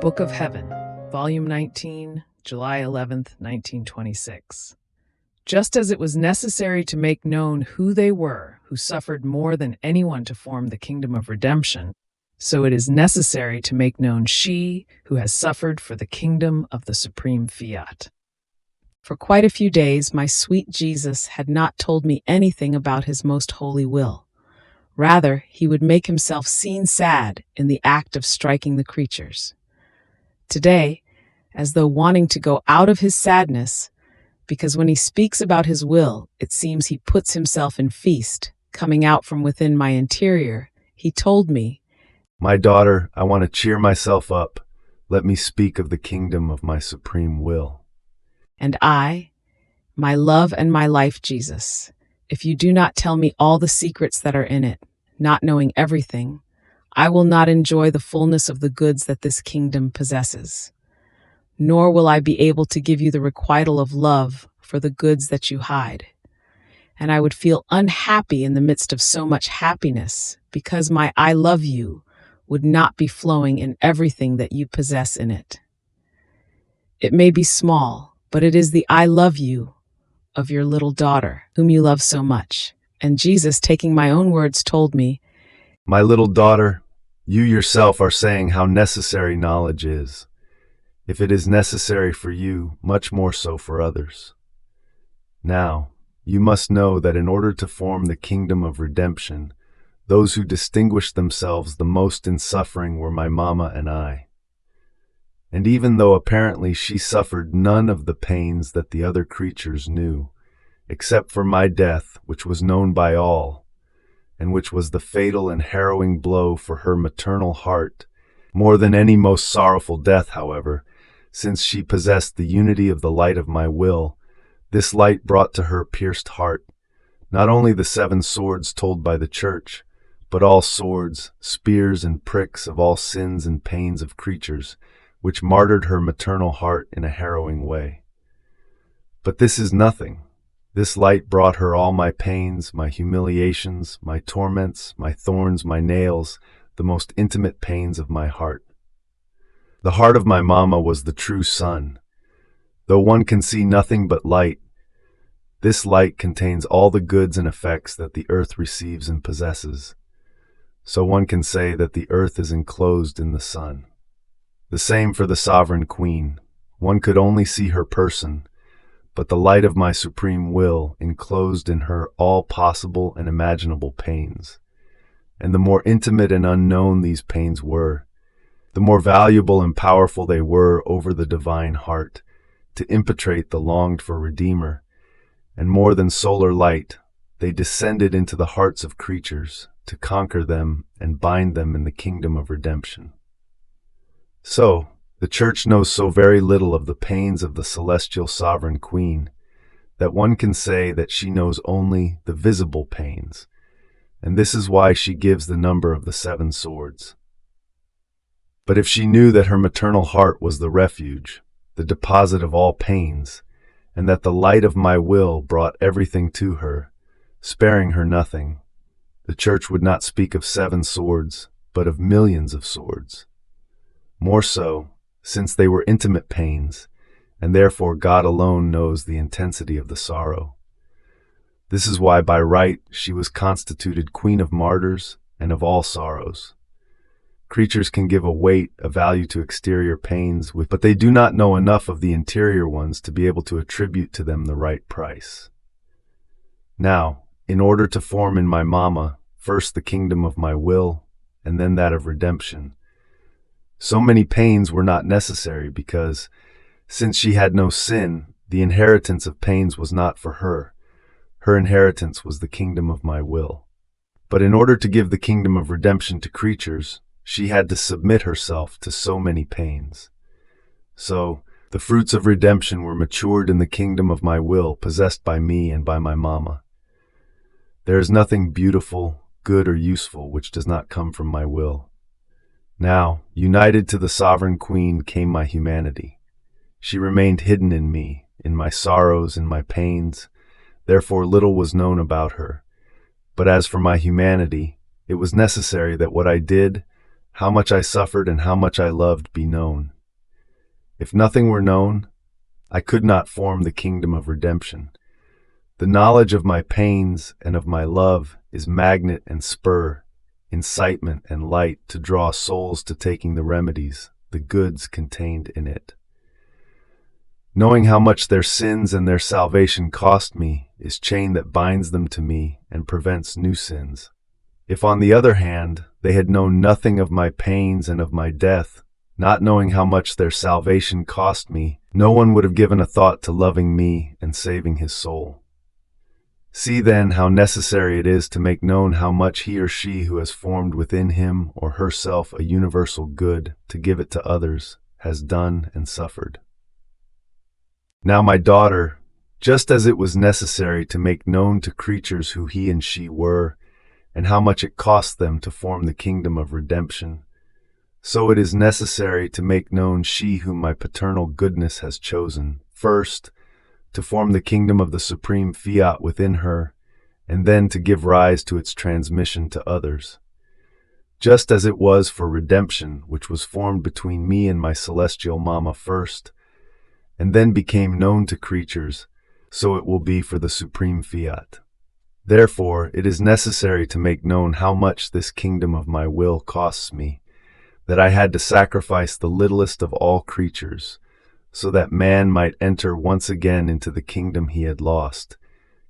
Book of Heaven, Volume 19, July 11th, 1926. Just as it was necessary to make known who they were who suffered more than anyone to form the kingdom of redemption, so it is necessary to make known she who has suffered for the kingdom of the Supreme Fiat. For quite a few days, my sweet Jesus had not told me anything about his most holy will. Rather, he would make himself seen sad in the act of striking the creatures. Today, as though wanting to go out of his sadness, because when he speaks about his will, it seems he puts himself in feast, coming out from within my interior, he told me, "My daughter, I want to cheer myself up. Let me speak of the kingdom of my supreme will." And I, my love and my life, Jesus, if you do not tell me all the secrets that are in it, not knowing everything, I will not enjoy the fullness of the goods that this kingdom possesses. Nor will I be able to give you the requital of love for the goods that you hide. And I would feel unhappy in the midst of so much happiness, because my I love you would not be flowing in everything that you possess in it. It may be small, but it is the I love you of your little daughter, whom you love so much. And Jesus, taking my own words, told me, "My little daughter, you yourself are saying how necessary knowledge is. If it is necessary for you, much more so for others. Now, you must know that in order to form the kingdom of redemption, those who distinguished themselves the most in suffering were my mama and I. And even though apparently she suffered none of the pains that the other creatures knew, except for my death, which was known by all, and which was the fatal and harrowing blow for her maternal heart, more than any most sorrowful death, however, since she possessed the unity of the light of my will, this light brought to her pierced heart not only the 7 swords told by the Church, but all swords, spears, and pricks of all sins and pains of creatures, which martyred her maternal heart in a harrowing way. But this is nothing. This light brought her all my pains, my humiliations, my torments, my thorns, my nails, the most intimate pains of my heart. The heart of my mama was the true sun. Though one can see nothing but light, this light contains all the goods and effects that the earth receives and possesses. So one can say that the earth is enclosed in the sun. The same for the sovereign queen. One could only see her person, but the light of my supreme will enclosed in her all possible and imaginable pains. And the more intimate and unknown these pains were, the more valuable and powerful they were over the divine heart, to impetrate the longed-for Redeemer. And more than solar light, they descended into the hearts of creatures, to conquer them and bind them in the kingdom of redemption. So, the Church knows so very little of the pains of the celestial sovereign queen, that one can say that she knows only the visible pains, and this is why she gives the number of the 7 swords. But if she knew that her maternal heart was the refuge, the deposit of all pains, and that the light of my will brought everything to her, sparing her nothing, the Church would not speak of 7 swords, but of millions of swords. More so, since they were intimate pains, and therefore God alone knows the intensity of the sorrow. This is why by right she was constituted Queen of Martyrs and of all sorrows. Creatures can give a weight, a value to exterior pains, but they do not know enough of the interior ones to be able to attribute to them the right price. Now, in order to form in my mama, first the kingdom of my will, and then that of redemption, so many pains were not necessary because, since she had no sin, the inheritance of pains was not for her. Her inheritance was the kingdom of my will. But in order to give the kingdom of redemption to creatures, she had to submit herself to so many pains. So, the fruits of redemption were matured in the kingdom of my will, possessed by me and by my mama. There is nothing beautiful, good, or useful which does not come from my will. Now, united to the sovereign queen came my humanity. She remained hidden in me, in my sorrows, in my pains, therefore little was known about her. But as for my humanity, it was necessary that what I did, how much I suffered, and how much I loved be known, If nothing were known, I could not form the kingdom of redemption. The knowledge of my pains and of my love is magnet and spur, incitement and light to draw souls to taking the remedies, the goods contained in it. Knowing how much their sins and their salvation cost me is chain that binds them to me and prevents new sins. If, on the other hand, they had known nothing of my pains and of my death, not knowing how much their salvation cost me, no one would have given a thought to loving me and saving his soul. See then how necessary it is to make known how much he or she who has formed within him or herself a universal good to give it to others has done and suffered. Now, my daughter, just as it was necessary to make known to creatures who he and she were, and how much it cost them to form the kingdom of redemption, so it is necessary to make known she whom my paternal goodness has chosen, first, to form the kingdom of the Supreme Fiat within her, and then to give rise to its transmission to others. Just as it was for redemption, which was formed between me and my celestial Mama first, and then became known to creatures, so it will be for the Supreme Fiat. Therefore, it is necessary to make known how much this kingdom of my will costs me, that I had to sacrifice the littlest of all creatures, so that man might enter once again into the kingdom he had lost,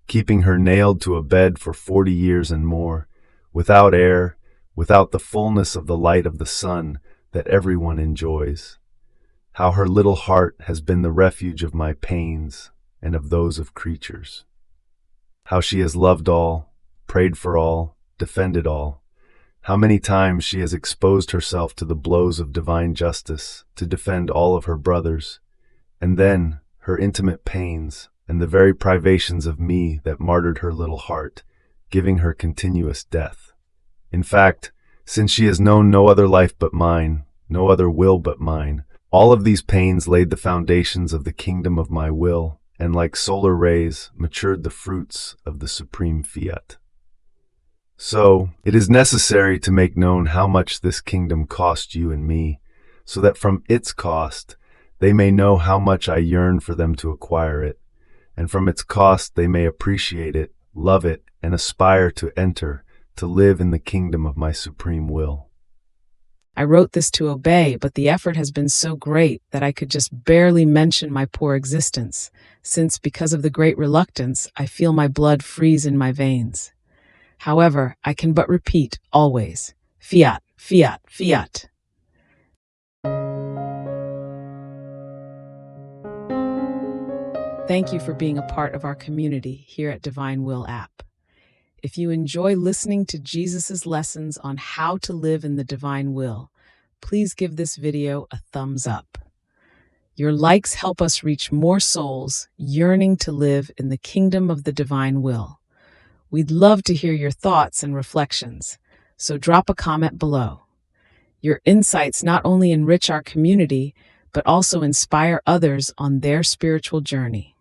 keeping her nailed to a bed for 40 years and more, without air, without the fullness of the light of the sun that everyone enjoys. How her little heart has been the refuge of my pains and of those of creatures. How she has loved all, prayed for all, defended all. How many times she has exposed herself to the blows of divine justice to defend all of her brothers, and then her intimate pains and the very privations of me that martyred her little heart, giving her continuous death. In fact, since she has known no other life but mine, no other will but mine, all of these pains laid the foundations of the kingdom of my will, and like solar rays, matured the fruits of the Supreme Fiat. So, it is necessary to make known how much this kingdom cost you and me, so that from its cost, they may know how much I yearn for them to acquire it, and from its cost they may appreciate it, love it, and aspire to enter, to live in the kingdom of my supreme will. I wrote this to obey, but the effort has been so great that I could just barely mention my poor existence, since because of the great reluctance, I feel my blood freeze in my veins. However, I can but repeat always, Fiat, Fiat, Fiat. Thank you for being a part of our community here at Divine Will app. If you enjoy listening to Jesus' lessons on how to live in the divine will, please give this video a thumbs up. Your likes help us reach more souls yearning to live in the kingdom of the divine will. We'd love to hear your thoughts and reflections, so drop a comment below. Your insights not only enrich our community, but also inspire others on their spiritual journey.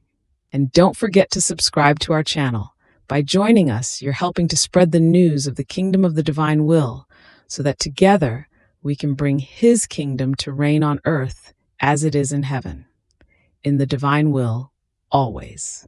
And don't forget to subscribe to our channel. By joining us, you're helping to spread the news of the kingdom of the divine will, so that together we can bring His kingdom to reign on earth as it is in heaven. In the divine will, always.